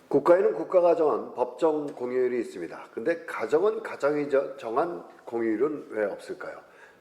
국가에는 국가가 정한 법정 공휴일이 있습니다. 근데 가정은 가정이 정한 공휴일은 왜 없을까요?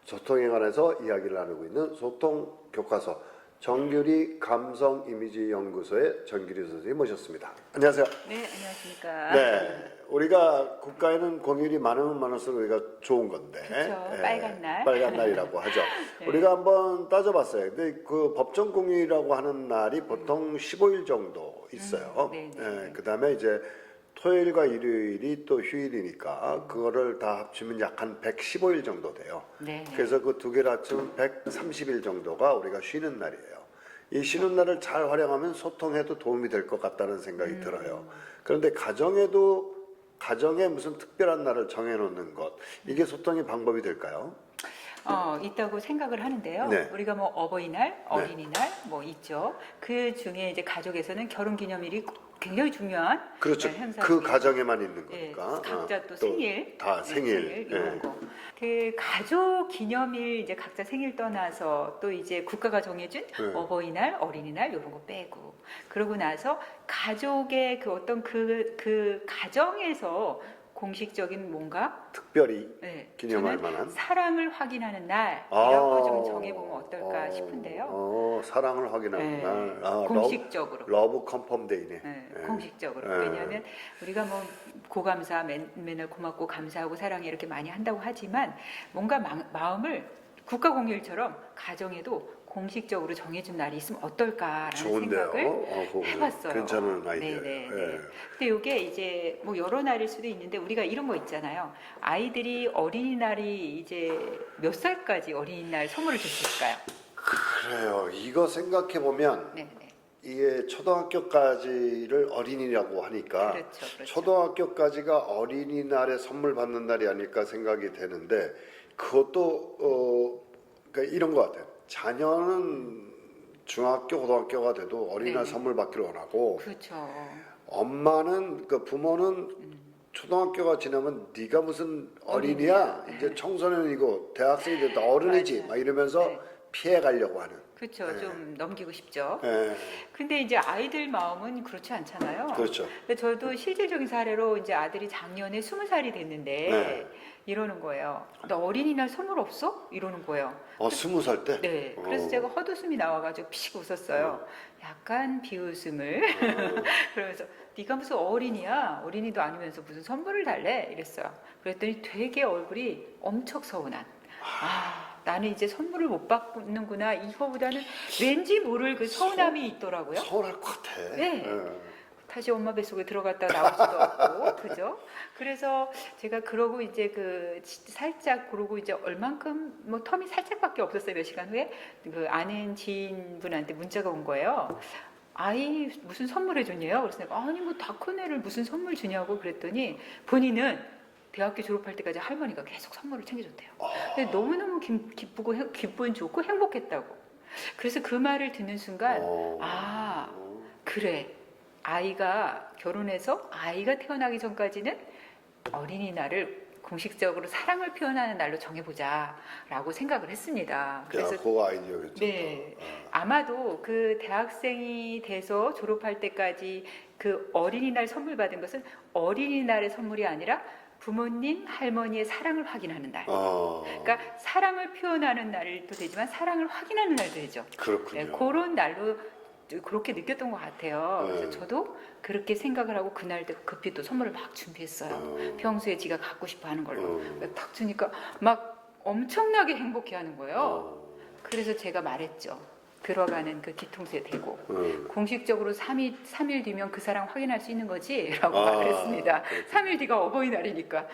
소통에 관해서 이야기를 나누고 있는 소통 교과서 정규리 감성 이미지 연구소의 정규리 선생님 모셨습니다. 안녕하세요. 네, 안녕하십니까. 네, 우리가 국가에는 공휴일이 많으면 많을수록 우리가 좋은 건데, 그렇죠. 빨간 날. 빨간 날이라고 하죠. 네. 우리가 한번 따져봤어요. 근데 그 법정 공휴일이라고 하는 날이 보통 15일 정도 있어요. 네, 네. 그다음에 이제 토요일과 일요일이 또 휴일이니까 그거를 다 합치면 약 한 115일 정도 돼요. 네. 그래서 그 두 개를 합치면 130일 정도가 우리가 쉬는 날이에요. 이 쉬는 날을 잘 활용하면 소통에도 도움이 될 것 같다는 생각이 들어요. 그런데 가정에 무슨 특별한 날을 정해놓는 것, 이게 소통의 방법이 될까요? 있다고 생각을 하는데요. 네. 우리가 뭐 어버이날, 어린이날 뭐 있죠. 그 중에 이제 가족에서는 결혼기념일이 굉장히 중요한 그렇죠. 행사. 그 가정에만 있는 예, 거니까. 각자 또 생일, 다 생일. 이런 예. 거. 그 가족 기념일 이제 각자 생일 떠나서 또 이제 국가가 정해준 네. 어버이날, 어린이날 이런 거 빼고 그러고 나서 가족의 그 어떤 그 가정에서 공식적인 뭔가 특별히 네, 기념할 저는 만한 사랑을 확인하는 날이라고 좀 정해보면 어떨까 싶은데요. 사랑을 확인하는 네, 날. 공식적으로. 러브 컨펌 데이네. 네, 예. 공식적으로. 예. 왜냐하면 우리가 뭐 고감사, 맨날 고맙고 감사하고 사랑해 이렇게 많이 한다고 하지만 뭔가 마음을 국가 공휴일처럼 가정에도 공식적으로 정해준 날이 있으면 어떨까라는 좋은데요. 생각을 그거 해봤어요. 괜찮은 아이디어예요. 네네. 예. 근데 이게 이제 뭐 여러 날일 수도 있는데 우리가 이런 거 있잖아요. 아이들이 어린이날이 이제 몇 살까지 어린이날 선물을 줄 수 있을까요? 그래요. 이거 생각해 보면 네네. 이게 초등학교까지를 어린이라고 하니까 그렇죠. 초등학교까지가 어린이날에 선물 받는 날이 아닐까 생각이 되는데 그것도 그러니까 이런 것 같아요. 자녀는 중학교, 고등학교가 돼도 어린이날 네네. 선물 받기를 원하고 그렇죠. 엄마는 그 부모는 초등학교가 지나면 네가 무슨 어린이야? 이제 청소년이고 대학생이 됐다 어른이지 맞아요. 막 이러면서 네. 피해 가려고 하는. 그렇죠. 네. 좀 넘기고 싶죠. 예, 근데 이제 아이들 마음은 그렇지 않잖아요. 그렇죠. 근데 저도 실질적인 사례로 이제 아들이 작년에 20살이 됐는데 네. 이러는 거예요. 너 어린이날 선물 없어? 이러는 거예요. 20살 때? 네. 그래서 제가 헛웃음이 나와가지고 피식 웃었어요. 약간 비웃음을. 그러면서 네가 무슨 어린이야? 어린이도 아니면서 무슨 선물을 달래? 이랬어요. 그랬더니 되게 얼굴이 엄청 서운한. 나는 이제 선물을 못 받는구나. 이거보다는 왠지 모를 그 서운함이 있더라고요. 서운할 것 같아. 네. 예. 다시 엄마 뱃속에 들어갔다 나올 수도 없고, 그죠? 그래서 제가 그러고 이제 그 살짝 그러고 이제 얼만큼 뭐 텀이 살짝밖에 없었어요. 몇 시간 후에 그 아는 지인분한테 문자가 온 거예요. 아이 무슨 선물 해줬냐요? 그래서 내가 아니 뭐 다 큰 애를 무슨 선물 주냐고 그랬더니 본인은 대학교 졸업할 때까지 할머니가 계속 선물을 챙겨줬대요. 근데 너무너무 기쁘고 기분 좋고 행복했다고. 그래서 그 말을 듣는 순간 그래. 아이가 결혼해서 아이가 태어나기 전까지는 어린이날을 공식적으로 사랑을 표현하는 날로 정해보자라고 생각을 했습니다. 그래서 그 아이디어 괜찮다. 네, 아마도 그 대학생이 돼서 졸업할 때까지 그 어린이날 선물 받은 것은 어린이날의 선물이 아니라 부모님, 할머니의 사랑을 확인하는 날. 그러니까 사랑을 표현하는 날도 되지만 사랑을 확인하는 날도 되죠. 그렇군요. 네, 그런 날로 그렇게 느꼈던 것 같아요. 그래서 네. 저도 그렇게 생각을 하고 그날 급히 또 선물을 막 준비했어요. 평소에 지가 갖고 싶어 하는 걸로. 딱 주니까 막 엄청나게 행복해하는 거예요. 그래서 제가 말했죠. 들어가는 그 뒤통수에 대고 공식적으로 3일 뒤면 그 사랑 확인할 수 있는 거지? 라고 말을 했습니다. 3일 뒤가 어버이날이니까.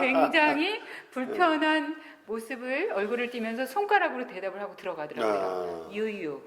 굉장히 불편한 모습을 얼굴을 띠면서 손가락으로 대답을 하고 들어가더라고요. 유유.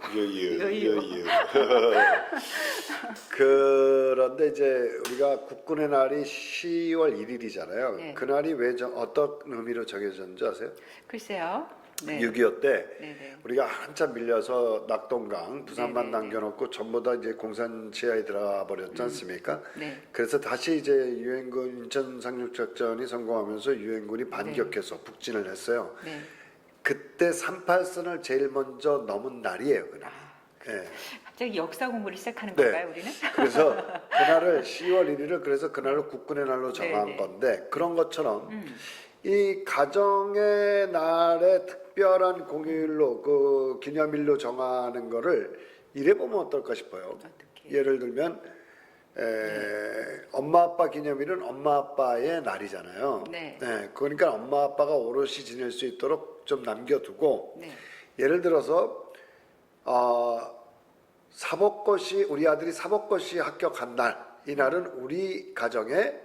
그런데 이제 우리가 국군의 날이 10월 1일이잖아요. 네. 그날이 왜 어떤 의미로 정해졌는지 아세요? 글쎄요. 네. 6.25 때 네네. 우리가 한참 밀려서 낙동강, 부산만 네네네. 남겨놓고 전부 다 이제 공산 지하에 들어가 버렸지 않습니까? 네. 그래서 다시 이제 유엔군 인천 상륙작전이 성공하면서 유엔군이 반격해서 북진을 했어요. 네. 그때 38선을 제일 먼저 넘은 날이에요, 그날. 예. 갑자기 역사 공부를 시작하는 네. 건가요, 우리는? 그래서 그날을 10월 1일을 그래서 그날로 국군의 날로 정한 네, 네. 건데 그런 것처럼 이 가정의 날에 특별한 공휴일로 그 기념일로 정하는 거를 이래 보면 어떨까 싶어요. 어떻게? 예를 들면 엄마 아빠 기념일은 엄마 아빠의 날이잖아요. 네. 그러니까 엄마 아빠가 오롯이 지낼 수 있도록 좀 남겨두고 네. 예를 들어서 사법고시 우리 아들이 사법고시 합격한 날 이날은 우리 가정의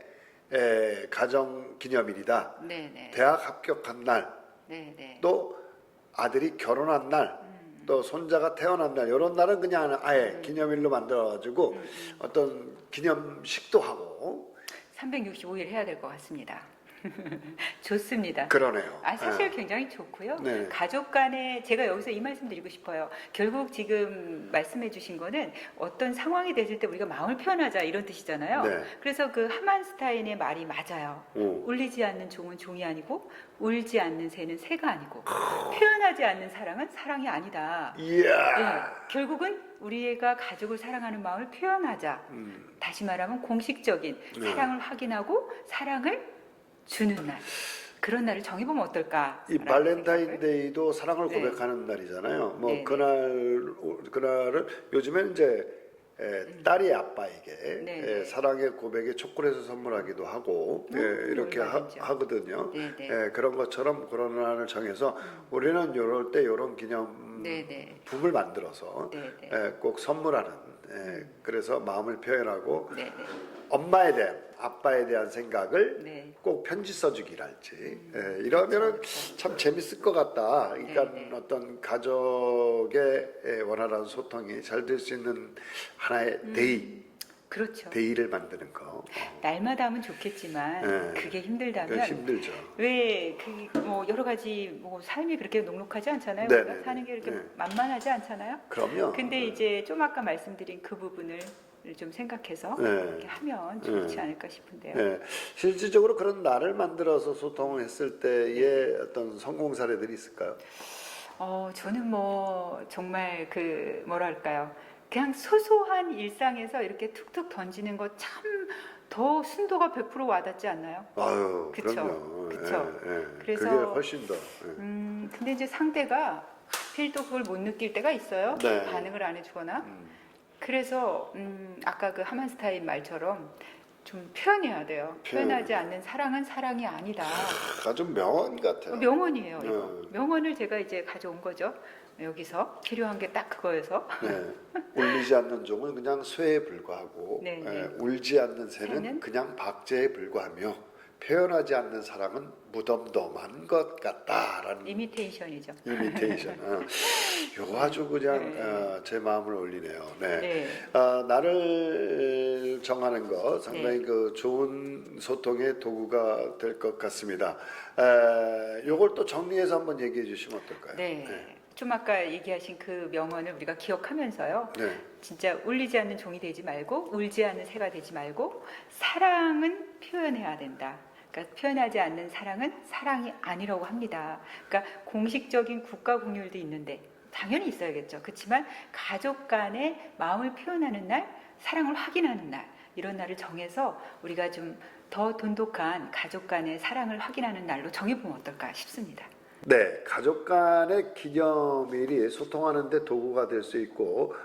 가정 기념일이다. 네, 네. 대학 합격한 날, 네, 네. 또 아들이 결혼한 날, 또 손자가 태어난 날 이런 날은 그냥 아예 기념일로 만들어가지고 어떤 기념식도 하고 365일 해야 될 것 같습니다. 좋습니다. 그러네요. 사실 굉장히 좋고요. 네. 가족 간에 제가 여기서 이 말씀 드리고 싶어요. 결국 지금 말씀해 주신 거는 어떤 상황이 됐을 때 우리가 마음을 표현하자 이런 뜻이잖아요. 네. 그래서 그 하만스타인의 말이 맞아요. 오. 울리지 않는 종은 종이 아니고 울지 않는 새는 새가 아니고 표현하지 않는 사랑은 사랑이 아니다. 이야. 결국은 우리가 가족을 사랑하는 마음을 표현하자. 다시 말하면 공식적인 네. 사랑을 확인하고 사랑을 주는 날 그런 날을 정해보면 어떨까? 이 발렌타인데이도 사랑을 네. 고백하는 날이잖아요. 뭐 네, 네. 그날을 요즘에는 이제 딸이 아빠에게 네, 네. 사랑의 고백에 초콜릿을 선물하기도 하고 이렇게 얼마든지요. 하거든요. 네, 네. 그런 것처럼 그런 날을 정해서 우리는 이럴 때 이런 기념품을 네, 네. 만들어서 네, 네. 꼭 선물하는 그래서 마음을 표현하고 네, 네. 엄마에 대한 아빠에 대한 생각을 네. 꼭 편지 써주기랄지 이러면은 참 재밌을 것 같다. 그러니까 네, 네. 어떤 가족의 원활한 소통이 잘 될 수 있는 하나의 그렇죠. 데이를 만드는 거. 날마다 하면 좋겠지만 네. 그게 힘들다면 힘들죠. 왜 뭐 여러 가지 뭐 삶이 그렇게 녹록하지 않잖아요. 네, 우리가 네, 사는 게 이렇게 네. 만만하지 않잖아요. 그럼요. 근데 이제 좀 아까 말씀드린 그 부분을 좀 생각해서 네. 이렇게 하면 좋지 않을까 싶은데요. 네. 실질적으로 그런 날을 만들어서 소통을 했을 때의 어떤 성공 사례들이 있을까요? 저는 뭐 정말 그 뭐랄까요. 그냥 소소한 일상에서 이렇게 툭툭 던지는 거 참 더 순도가 100% 와닿지 않나요? 아유, 그쵸. 그럼요. 그쵸. 그래서 그래서 그게 훨씬 더. 근데 이제 상대가 하필 또 그걸 못 느낄 때가 있어요. 네. 반응을 안 해주거나. 그래서 아까 그 하만스타인 말처럼 좀 표현해야 돼요. 표현하지 않는 사랑은 사랑이 아니다. 아주 명언 같아요. 명언이에요. 이거. 명언을 제가 이제 가져온 거죠. 여기서 필요한 게 딱 그거여서. 울리지 않는 종은 그냥 쇠에 불과하고 네, 네. 울지 않는 새는 새는? 그냥 박제에 불과하며 표현하지 않는 사랑은 무덤덤한 것 같다라는 이미테이션이죠. 이미테이션. 요거 아주 그냥 네. 제 마음을 올리네요. 네. 네. 날을 정하는 거 상당히 네. 그 좋은 소통의 도구가 될 것 같습니다. 요걸 또 정리해서 한번 얘기해 주시면 어떨까요? 네. 좀 아까 얘기하신 그 명언을 우리가 기억하면서요. 네. 진짜 울리지 않는 종이 되지 말고 울지 않는 새가 되지 말고 사랑은 표현해야 된다. 그러니까 표현하지 않는 사랑은 사랑이 아니라고 합니다. 그러니까 공식적인 국가 공휴일도 있는데 당연히 있어야겠죠. 그렇지만 가족 간의 마음을 표현하는 날, 사랑을 확인하는 날 이런 날을 정해서 우리가 좀 더 돈독한 가족 간의 사랑을 확인하는 날로 정해보면 어떨까 싶습니다. 네, 가족 간의 기념일이 소통하는 데 도구가 될 수 있고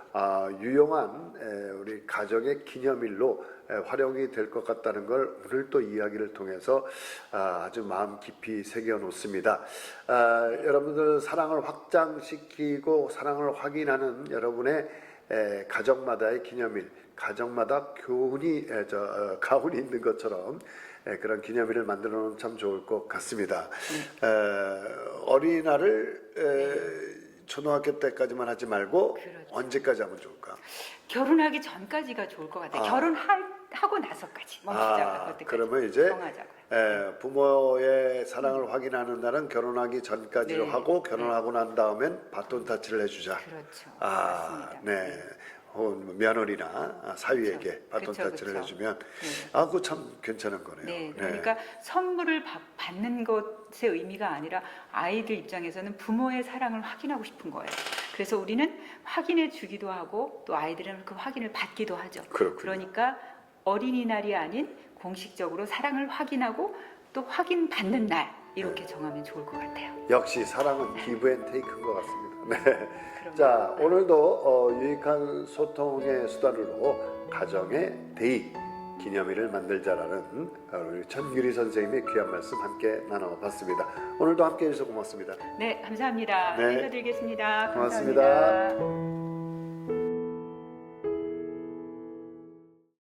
유용한 우리 가정의 기념일로 활용이 될 것 같다는 걸 오늘 또 이야기를 통해서 아주 마음 깊이 새겨 놓습니다. 여러분들 사랑을 확장시키고 사랑을 확인하는 여러분의 가정마다의 기념일, 가정마다 가훈이 있는 것처럼 그런 기념일을 만들어 놓으면 참 좋을 것 같습니다. 어린이날을 초등학교 때까지만 하지 말고 그렇죠. 언제까지 하면 좋을까? 결혼하기 전까지가 좋을 것 같아요. 결혼하고 나서까지 멈추자. 그때까지 그러면 이제 정하자고요. 부모의 사랑을 확인하는 날은 결혼하기 전까지로 네. 하고 결혼하고 난 다음엔 바톤 타치를 해주자. 그렇죠. 맞습니다. 네. 혹은 며느리나 사위에게 그렇죠. 바톤 그렇죠, 타치를 그렇죠. 해주면 네. 그거 참 괜찮은 거네요. 네, 그러니까 선물을 받는 것의 의미가 아니라 아이들 입장에서는 부모의 사랑을 확인하고 싶은 거예요. 그래서 우리는 확인해 주기도 하고 또 아이들은 그 확인을 받기도 하죠. 그렇군요. 그러니까 어린이날이 아닌 공식적으로 사랑을 확인하고 또 확인받는 날 이렇게 정하면 좋을 것 같아요. 역시 사랑은 기브 앤 테이크인 것 같습니다. 네. 그럼요. 자, 오늘도 유익한 소통의 수단으로 가정의 데이 기념일을 만들자라는 우리 전유리 선생님의 귀한 말씀 함께 나눠봤습니다. 오늘도 함께 해주셔서 고맙습니다. 네, 감사합니다. 네. 인사드리겠습니다. 고맙습니다. 감사합니다.